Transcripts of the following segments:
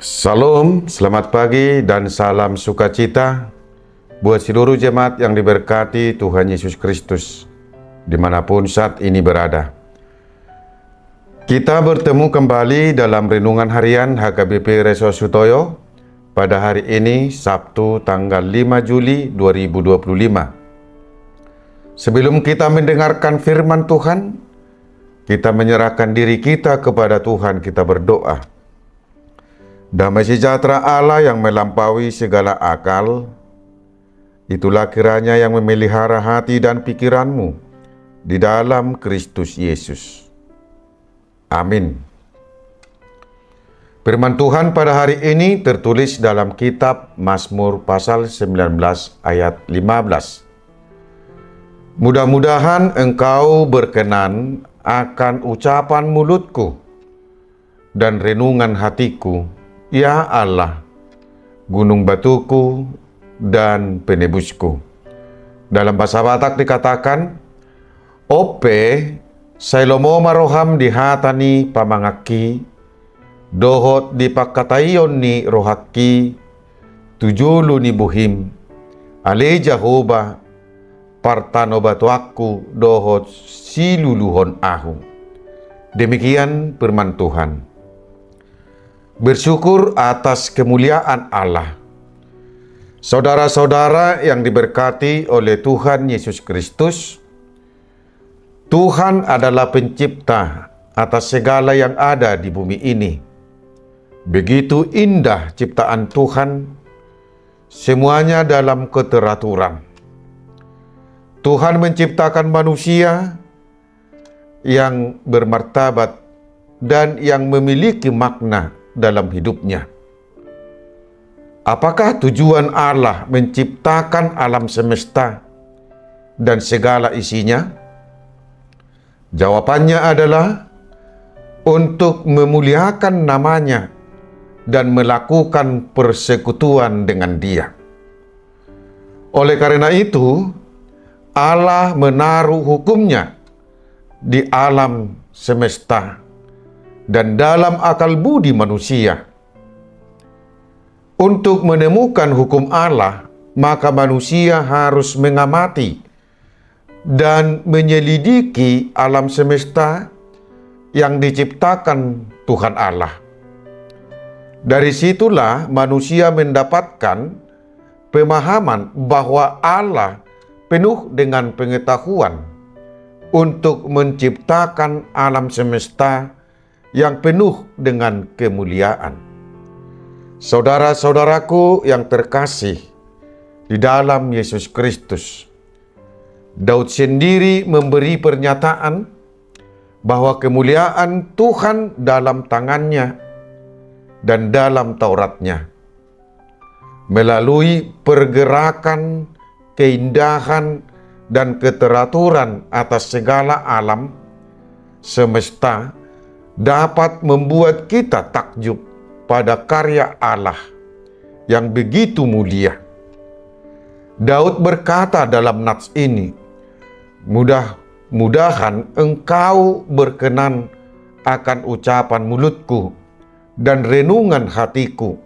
Salam, selamat pagi dan salam sukacita buat seluruh jemaat yang diberkati Tuhan Yesus Kristus dimanapun saat ini berada. Kita bertemu kembali dalam renungan harian HKBP Reso Sutoyo pada hari ini Sabtu tanggal 5 Juli 2025. Sebelum kita mendengarkan firman Tuhan, kita menyerahkan diri kita kepada Tuhan, kita berdoa. Damai sejahtera Allah yang melampaui segala akal, itulah kiranya yang memelihara hati dan pikiranmu di dalam Kristus Yesus. Amin. Firman Tuhan pada hari ini tertulis dalam kitab Mazmur pasal 19 ayat 15. Mudah-mudahan engkau berkenan akan ucapan mulutku dan renungan hatiku, ya Allah, gunung batuku dan penebusku. Dalam bahasa Batak dikatakan, Ope Sailomo maroham dihatani pamangaki, dohot dipakatayon ni rohaki, tujulu ni buhim, ale Jehovah, partano batuaku, dohot siluluhon ahu. Demikian firman Tuhan. Bersyukur atas kemuliaan Allah. Saudara-saudara yang diberkati oleh Tuhan Yesus Kristus, Tuhan adalah pencipta atas segala yang ada di bumi ini. Begitu indah ciptaan Tuhan, semuanya dalam keteraturan. Tuhan menciptakan manusia yang bermartabat dan yang memiliki makna dalam hidupnya. Apakah tujuan Allah menciptakan alam semesta dan segala isinya? Jawabannya adalah untuk memuliakan namanya dan melakukan persekutuan dengan Dia. Oleh karena itu, Allah menaruh hukumnya di alam semesta dan dalam akal budi manusia. Untuk menemukan hukum Allah, maka manusia harus mengamati dan menyelidiki alam semesta yang diciptakan Tuhan Allah. Dari situlah manusia mendapatkan pemahaman bahwa Allah penuh dengan pengetahuan untuk menciptakan alam semesta yang penuh dengan kemuliaan. Saudara-saudaraku yang terkasih di dalam Yesus Kristus, Daud sendiri memberi pernyataan bahwa kemuliaan Tuhan dalam tangannya dan dalam Tauratnya. Melalui pergerakan, keindahan, dan keteraturan atas segala alam semesta, dapat membuat kita takjub pada karya Allah yang begitu mulia. Daud berkata dalam nats ini, mudah-mudahan engkau berkenan akan ucapan mulutku dan renungan hatiku,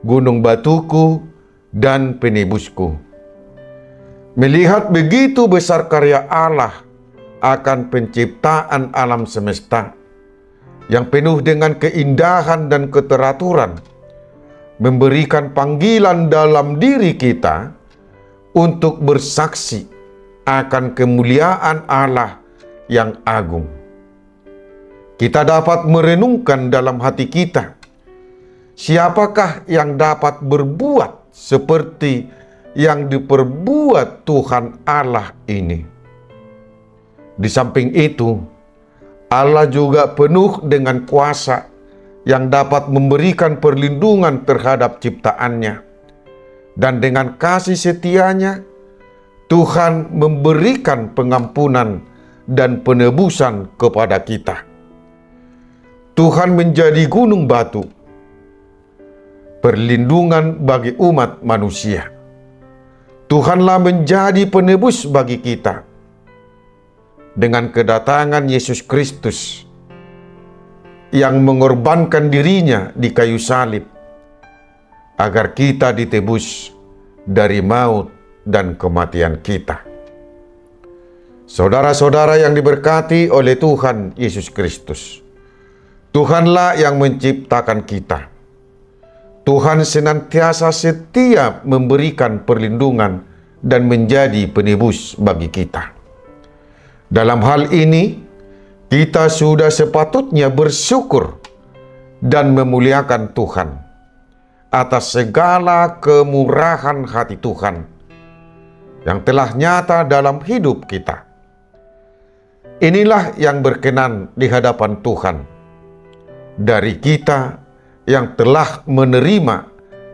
gunung batuku dan penebusku. Melihat begitu besar karya Allah akan penciptaan alam semesta yang penuh dengan keindahan dan keteraturan, memberikan panggilan dalam diri kita untuk bersaksi akan kemuliaan Allah yang agung. Kita dapat merenungkan dalam hati kita, siapakah yang dapat berbuat seperti yang diperbuat Tuhan Allah ini? Di samping itu, Allah juga penuh dengan kuasa yang dapat memberikan perlindungan terhadap ciptaannya. Dan dengan kasih setianya, Tuhan memberikan pengampunan dan penebusan kepada kita. Tuhan menjadi gunung batu, perlindungan bagi umat manusia. Tuhanlah menjadi penebus bagi kita. Dengan kedatangan Yesus Kristus yang mengorbankan dirinya di kayu salib, agar kita ditebus dari maut dan kematian kita. Saudara-saudara yang diberkati oleh Tuhan Yesus Kristus, Tuhanlah yang menciptakan kita. Tuhan senantiasa setia memberikan perlindungan dan menjadi penebus bagi kita. Dalam hal ini, kita sudah sepatutnya bersyukur dan memuliakan Tuhan atas segala kemurahan hati Tuhan yang telah nyata dalam hidup kita. Inilah yang berkenan di hadapan Tuhan dari kita yang telah menerima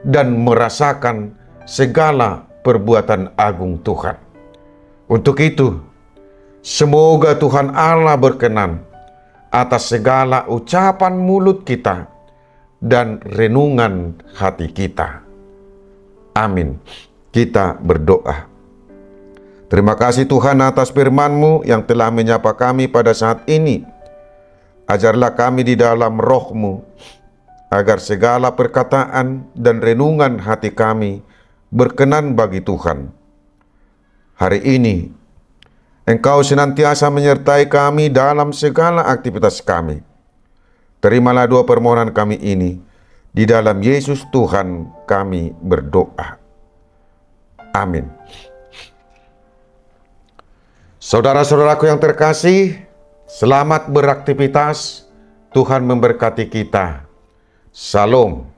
dan merasakan segala perbuatan agung Tuhan. Untuk itu, semoga Tuhan Allah berkenan atas segala ucapan mulut kita dan renungan hati kita. Amin. Kita berdoa. Terima kasih Tuhan atas firman-Mu yang telah menyapa kami pada saat ini. Ajarlah kami di dalam roh-Mu, agar segala perkataan dan renungan hati kami berkenan bagi Tuhan. Hari ini, Engkau senantiasa menyertai kami dalam segala aktivitas kami. Terimalah doa permohonan kami ini, di dalam Yesus Tuhan kami berdoa. Amin. Saudara-saudaraku yang terkasih, selamat beraktivitas. Tuhan memberkati kita. Salam.